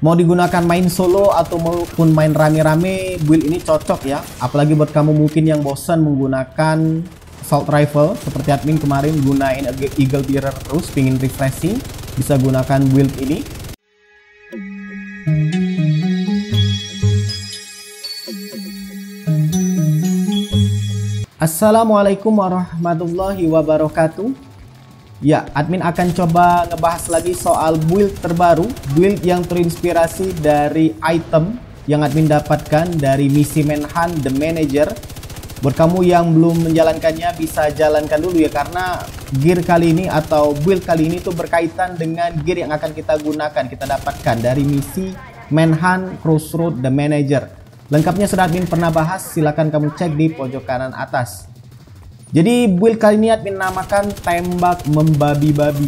Mau digunakan main solo atau maupun main rame-rame, build ini cocok ya. Apalagi buat kamu mungkin yang bosan menggunakan assault rifle seperti admin kemarin gunain Eagle Bearer terus, pingin refreshing, bisa gunakan build ini. Assalamualaikum warahmatullahi wabarakatuh. Ya, admin akan coba ngebahas lagi soal build terbaru, build yang terinspirasi dari item yang admin dapatkan dari misi Manhunt The Manager. Buat kamu yang belum menjalankannya bisa jalankan dulu ya, karena gear kali ini atau build kali ini tuh berkaitan dengan gear yang akan kita gunakan, kita dapatkan dari misi Manhunt Crossroad The Manager. Lengkapnya sudah admin pernah bahas, silahkan kamu cek di pojok kanan atas. Jadi build kali ini admin namakan tembak membabi-babi.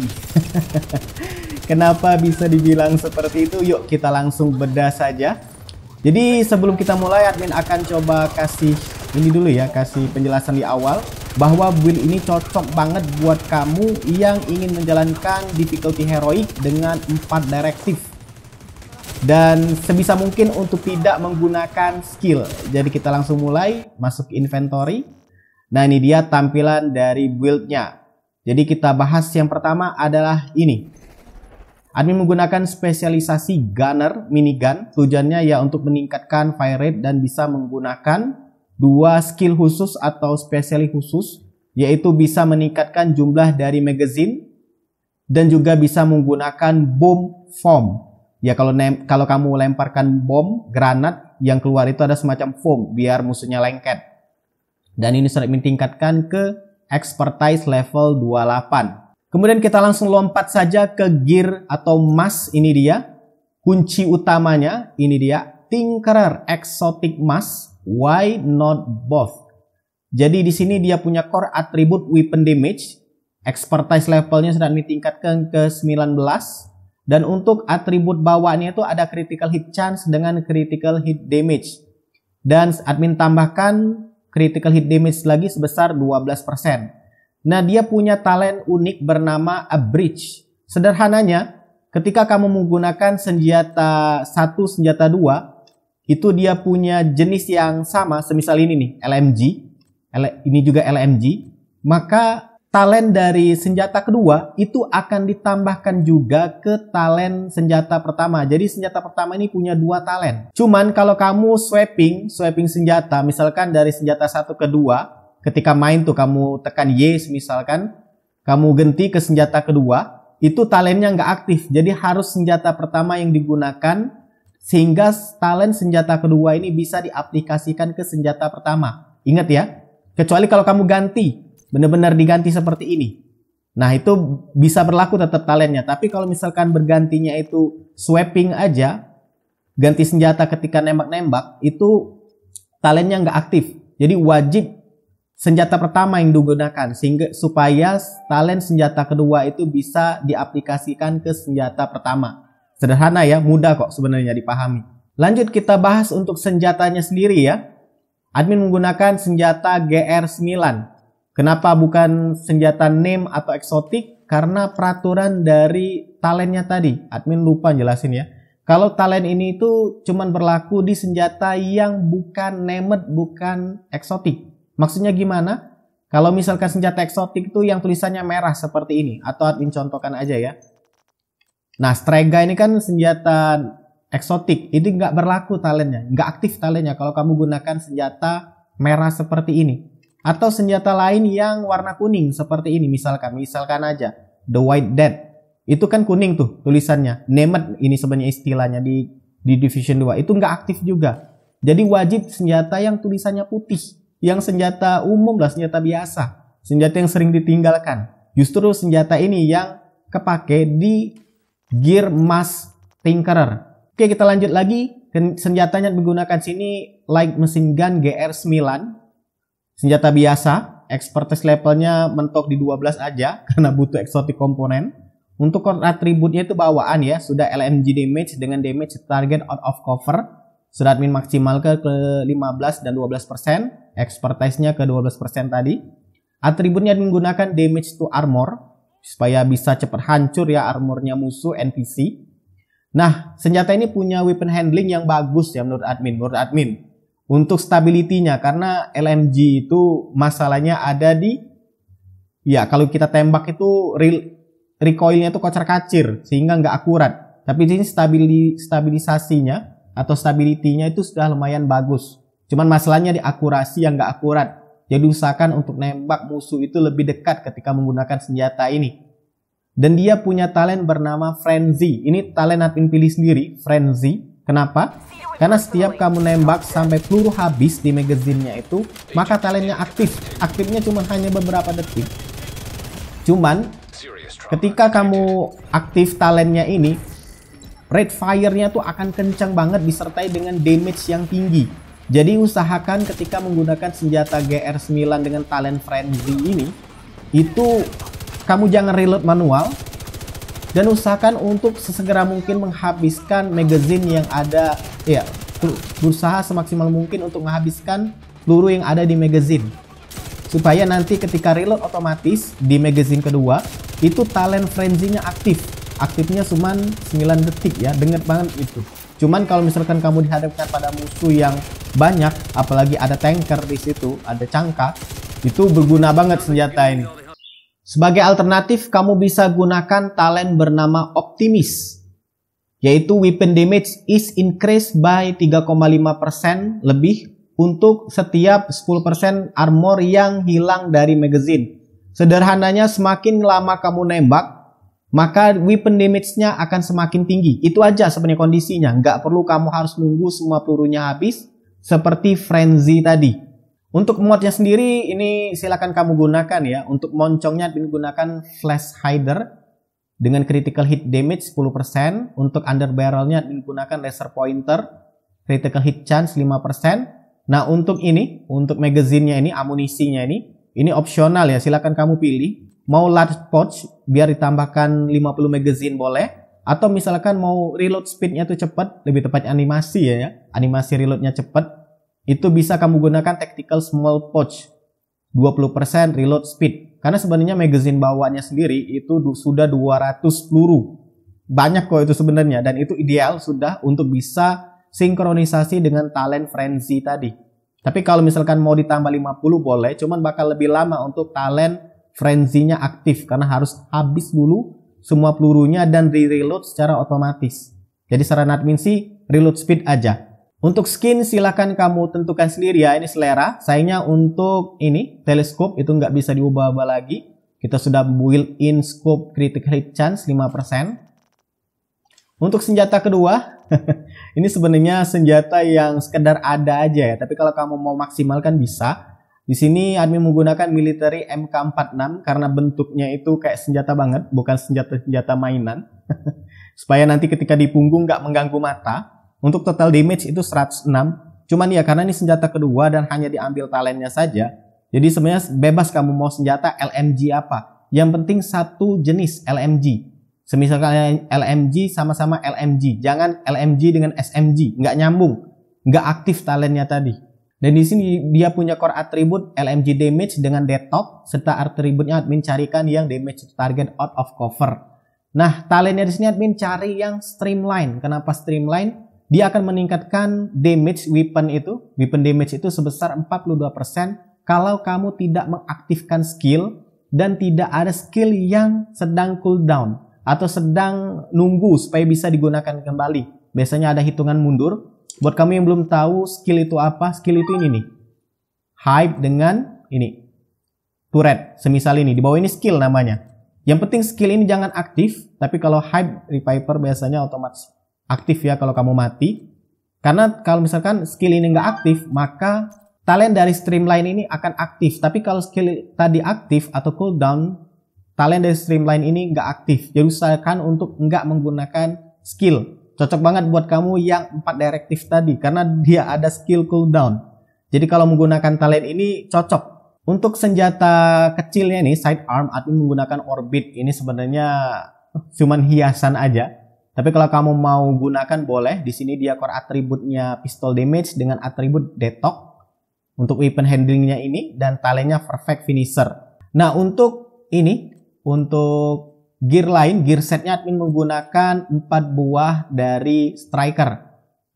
Kenapa bisa dibilang seperti itu? Yuk kita langsung bedah saja. Jadi sebelum kita mulai, admin akan coba kasih ini dulu ya, kasih penjelasan di awal bahwa build ini cocok banget buat kamu yang ingin menjalankan difficulty heroic dengan 4 direktif. Dan sebisa mungkin untuk tidak menggunakan skill. Jadi kita langsung mulai, masuk ke inventory. Nah, ini dia tampilan dari build-nya. Jadi kita bahas yang pertama adalah ini. Admin menggunakan spesialisasi gunner minigun. Tujuannya ya untuk meningkatkan fire rate dan bisa menggunakan 2 skill khusus atau spesialis khusus, yaitu bisa meningkatkan jumlah dari magazine dan juga bisa menggunakan bomb foam. Ya kalau kamu lemparkan bom granat, yang keluar itu ada semacam foam biar musuhnya lengket. Dan ini sudah ditingkatkan ke expertise level 28. Kemudian kita langsung lompat saja ke gear atau mask. Ini dia kunci utamanya, ini dia Tinkerer Exotic Mask. Why not both? Jadi di sini dia punya core attribute weapon damage, expertise levelnya sudah ditingkatkan ke 19. Dan untuk atribut bawaannya itu ada critical hit chance dengan critical hit damage. Dan admin tambahkan critical hit damage lagi sebesar 12%. Nah, dia punya talent unik bernama A Bridge. Sederhananya, ketika kamu menggunakan senjata 1, senjata 2, itu dia punya jenis yang sama, semisal ini nih, LMG. Ini juga LMG. Maka talent dari senjata kedua itu akan ditambahkan juga ke talent senjata pertama. Jadi senjata pertama ini punya 2 talent. Cuman kalau kamu swapping senjata, misalkan dari senjata 1 ke 2, ketika main tuh kamu tekan Y misalkan, kamu ganti ke senjata kedua, itu talentnya nggak aktif. Jadi harus senjata pertama yang digunakan sehingga talent senjata kedua ini bisa diaplikasikan ke senjata pertama. Ingat ya, kecuali kalau kamu ganti. Benar-benar diganti seperti ini. Nah, itu bisa berlaku tetap talentnya. Tapi kalau misalkan bergantinya itu swapping aja, ganti senjata ketika nembak-nembak, itu talentnya nggak aktif. Jadi wajib senjata pertama yang digunakan sehingga supaya talent senjata kedua itu bisa diaplikasikan ke senjata pertama. Sederhana ya, mudah kok sebenarnya dipahami. Lanjut kita bahas untuk senjatanya sendiri ya. Admin menggunakan senjata GR9. Kenapa bukan senjata name atau eksotik? Karena peraturan dari talentnya tadi. Admin lupa jelasin ya. Kalau talent ini itu cuman berlaku di senjata yang bukan named, bukan eksotik. Maksudnya gimana? Kalau misalkan senjata eksotik itu yang tulisannya merah seperti ini. Atau admin contohkan aja ya. Nah, Strega ini kan senjata eksotik. Ini nggak berlaku talentnya. Nggak aktif talentnya kalau kamu gunakan senjata merah seperti ini. Atau senjata lain yang warna kuning seperti ini misalkan aja The White Dead. Itu kan kuning tuh tulisannya. Named ini sebenarnya istilahnya di Division 2. Itu nggak aktif juga. Jadi wajib senjata yang tulisannya putih. Yang senjata umum lah, senjata biasa. Senjata yang sering ditinggalkan. Justru senjata ini yang kepake di Gear Mask Tinkerer. Oke, kita lanjut lagi. Senjatanya digunakan sini light machine gun GR9. Senjata biasa, expertise levelnya mentok di 12 aja karena butuh exotic komponen. Untuk core atributnya itu bawaan ya, sudah LMG damage dengan damage target out of cover. Sudah admin maksimal ke 15 dan 12%, expertise-nya ke 12% tadi. Atributnya menggunakan damage to armor supaya bisa cepat hancur ya armornya musuh NPC. Nah, senjata ini punya weapon handling yang bagus ya menurut admin. Untuk stability-nya, karena LMG itu masalahnya ada di, ya kalau kita tembak itu recoil-nya itu kocar-kacir sehingga nggak akurat. Tapi ini stabilisasinya atau stability-nya itu sudah lumayan bagus. Cuman masalahnya di akurasi yang nggak akurat. Jadi usahakan untuk nembak musuh itu lebih dekat ketika menggunakan senjata ini. Dan dia punya talent bernama Frenzy. Ini talent admin pilih sendiri, Frenzy. Kenapa? Karena setiap kamu nembak sampai peluru habis di magazinnya itu, maka talentnya aktif. Aktifnya cuma hanya beberapa detik. Cuman ketika kamu aktif talentnya ini, rate fire-nya tuh akan kencang banget disertai dengan damage yang tinggi. Jadi usahakan ketika menggunakan senjata GR9 dengan talent Frenzy ini, itu kamu jangan reload manual. Dan usahakan untuk sesegera mungkin menghabiskan magazine yang ada, ya berusaha semaksimal mungkin untuk menghabiskan peluru yang ada di magazine. Supaya nanti ketika reload otomatis di magazine kedua, itu talent frenzy-nya aktif. Aktifnya cuma 9 detik ya, denger banget itu. Cuman kalau misalkan kamu dihadapkan pada musuh yang banyak, apalagi ada tanker di situ, ada cangka, itu berguna banget senjata ini. Sebagai alternatif, kamu bisa gunakan talent bernama Optimis, yaitu weapon damage is increased by 3,5% lebih untuk setiap 10% armor yang hilang dari magazine. Sederhananya, semakin lama kamu nembak, maka weapon damage-nya akan semakin tinggi. Itu aja sebenarnya kondisinya. Nggak perlu kamu harus nunggu semua pelurunya habis, seperti Frenzy tadi. Untuk modnya sendiri ini silakan kamu gunakan ya. Untuk moncongnya gunakan Flash Hider dengan critical hit damage 10%. Untuk under barrelnya digunakan laser pointer, critical hit chance 5%. Nah untuk ini, untuk magazinnya ini, amunisinya ini opsional ya. Silakan kamu pilih. Mau large pouch biar ditambahkan 50 magazine boleh. Atau misalkan mau reload speednya tuh cepat, lebih tepatnya animasi ya. Animasi reloadnya cepat. Itu bisa kamu gunakan tactical small pouch 20% reload speed. Karena sebenarnya magazine bawaannya sendiri itu sudah 200 peluru. Banyak kok itu sebenarnya, dan itu ideal sudah untuk bisa sinkronisasi dengan talent Frenzy tadi. Tapi kalau misalkan mau ditambah 50 boleh, cuman bakal lebih lama untuk talent Frenzy-nya aktif karena harus habis dulu semua pelurunya dan di-reload secara otomatis. Jadi saran admin sih reload speed aja. Untuk skin silakan kamu tentukan sendiri ya, ini selera. Sayangnya untuk ini teleskop itu nggak bisa diubah-ubah lagi. Kita sudah build in scope critical hit chance 5%. Untuk senjata kedua, ini sebenarnya senjata yang sekedar ada aja ya. Tapi kalau kamu mau maksimalkan bisa. Di sini admin menggunakan military MK46 karena bentuknya itu kayak senjata banget, bukan senjata mainan. Supaya nanti ketika di punggung nggak mengganggu mata. Untuk total damage itu 106. Cuman ya karena ini senjata kedua dan hanya diambil talentnya saja. Jadi sebenarnya bebas kamu mau senjata LMG apa. Yang penting satu jenis LMG. Semisalkan LMG sama-sama LMG. Jangan LMG dengan SMG. Nggak nyambung. Nggak aktif talentnya tadi. Dan di sini dia punya core attribute LMG damage dengan detox. Serta atributnya admin carikan yang damage to target out of cover. Nah talentnya di sini admin cari yang streamline. Kenapa streamline? Dia akan meningkatkan damage weapon itu. Weapon damage itu sebesar 42% kalau kamu tidak mengaktifkan skill dan tidak ada skill yang sedang cooldown atau sedang nunggu supaya bisa digunakan kembali. Biasanya ada hitungan mundur. Buat kamu yang belum tahu skill itu apa, skill itu ini nih. Hype dengan ini. Turret, semisal ini. Di bawah ini skill namanya. Yang penting skill ini jangan aktif, tapi kalau hype reviver biasanya otomatis aktif ya kalau kamu mati. Karena kalau misalkan skill ini nggak aktif, maka talent dari streamline ini akan aktif. Tapi kalau skill tadi aktif atau cooldown, talent dari streamline ini nggak aktif. Jadi usahakan untuk nggak menggunakan skill. Cocok banget buat kamu yang 4 direktif tadi, karena dia ada skill cooldown. Jadi kalau menggunakan talent ini cocok. Untuk senjata kecilnya nih, sidearm, admin menggunakan orbit. Ini sebenarnya cuman hiasan aja. Tapi kalau kamu mau gunakan boleh. Di sini dia core atributnya pistol damage dengan atribut detox untuk weapon handlingnya ini dan talentnya perfect finisher. Nah untuk ini, untuk gear lain, gear setnya admin menggunakan 4 buah dari striker.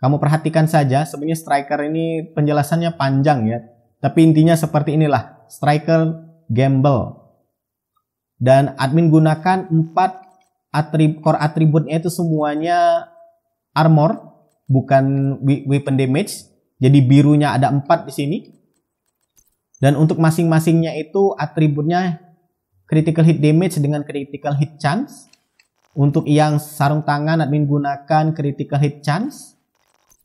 Kamu perhatikan saja, sebenarnya striker ini penjelasannya panjang ya. Tapi intinya seperti inilah, striker gamble. Dan admin gunakan 4 core atributnya itu semuanya armor, bukan weapon damage. Jadi birunya ada 4 di sini. Dan untuk masing-masingnya itu atributnya critical hit damage dengan critical hit chance. Untuk yang sarung tangan admin gunakan critical hit chance.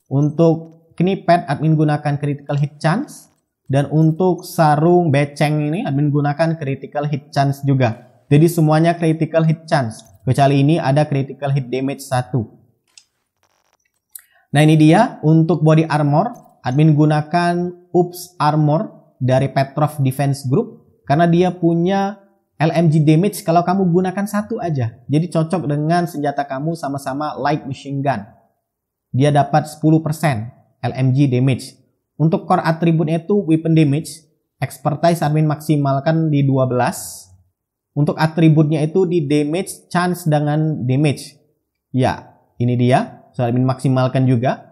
Untuk knee pad admin gunakan critical hit chance. Dan untuk sarung beceng ini admin gunakan critical hit chance juga. Jadi semuanya critical hit chance. Kecuali ini ada critical hit damage 1. Nah ini dia untuk body armor. Admin gunakan Oops Armor dari Petrov Defense Group. Karena dia punya LMG damage kalau kamu gunakan 1 aja. Jadi cocok dengan senjata kamu sama-sama light machine gun. Dia dapat 10% LMG damage. Untuk core atributnya itu weapon damage, expertise admin maksimalkan di 12. Untuk atributnya itu di damage, chance dengan damage. Ya, ini dia. So admin maksimalkan juga.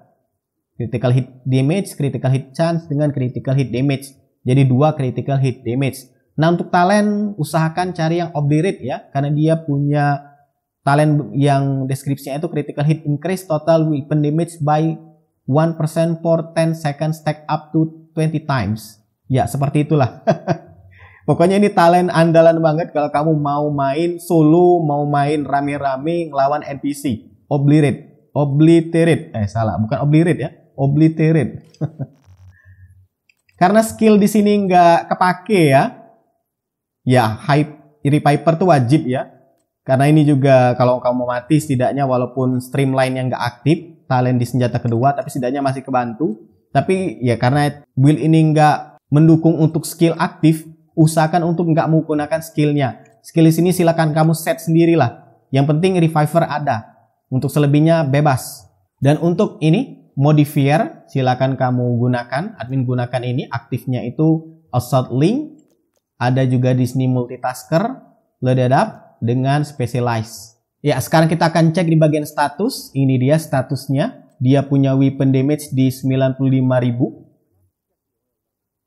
Critical hit damage, critical hit chance dengan critical hit damage. Jadi 2 critical hit damage. Nah untuk talent usahakan cari yang obliterate ya. Karena dia punya talent yang deskripsinya itu critical hit increase total weapon damage by 1% for 10 seconds stack up to 20 times. Ya, seperti itulah. Pokoknya ini talent andalan banget kalau kamu mau main solo, mau main rame-rame ngelawan NPC. Obliterate. Obliterate. Salah, bukan obliterate ya. Obliterate. Karena skill di sini nggak kepake ya. Ya, reviver tuh wajib ya. Karena ini juga kalau kamu mati setidaknya walaupun streamline yang nggak aktif, talent di senjata kedua, tapi setidaknya masih kebantu. Tapi ya karena build ini nggak mendukung untuk skill aktif, usahakan untuk nggak menggunakan skillnya. Skill di sini silakan kamu set sendirilah. Yang penting reviver ada. Untuk selebihnya bebas. Dan untuk ini modifier silakan kamu gunakan. Admin gunakan ini, aktifnya itu Assault Link. Ada juga di sini multitasker, loaded up dengan specialize. Ya, sekarang kita akan cek di bagian status. Ini dia statusnya. Dia punya weapon damage di 95.000.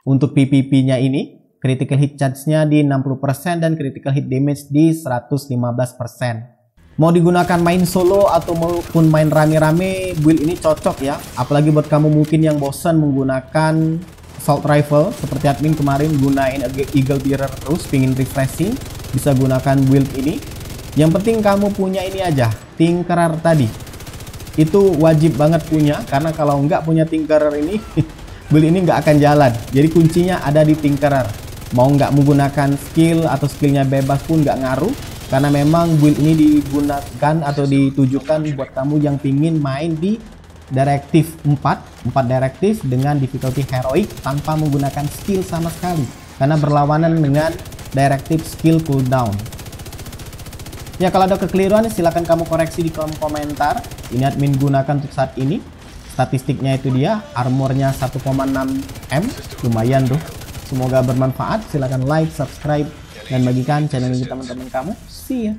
Untuk PVP-nya ini, critical hit chance-nya di 60% dan critical hit damage di 115%. Mau digunakan main solo atau maupun main rame-rame, build ini cocok ya. Apalagi buat kamu mungkin yang bosan menggunakan assault rifle. Seperti admin kemarin gunain Eagle Bearer terus, pingin refreshing. Bisa gunakan build ini. Yang penting kamu punya ini aja, Tinkerer tadi. Itu wajib banget punya, karena kalau nggak punya Tinkerer ini, build ini nggak akan jalan. Jadi kuncinya ada di Tinkerer. Mau nggak menggunakan skill atau skillnya bebas pun nggak ngaruh. Karena memang build ini digunakan atau ditujukan buat kamu yang pingin main di Directive 4 Directive dengan difficulty heroic tanpa menggunakan skill sama sekali. Karena berlawanan dengan Directive skill cooldown. Ya, kalau ada kekeliruan silahkan kamu koreksi di kolom komentar. Ini admin gunakan untuk saat ini. Statistiknya itu dia, armornya 1,6 M, lumayan tuh. Semoga bermanfaat. Silahkan like, subscribe, dan bagikan channel ini ke teman-teman kamu. See ya.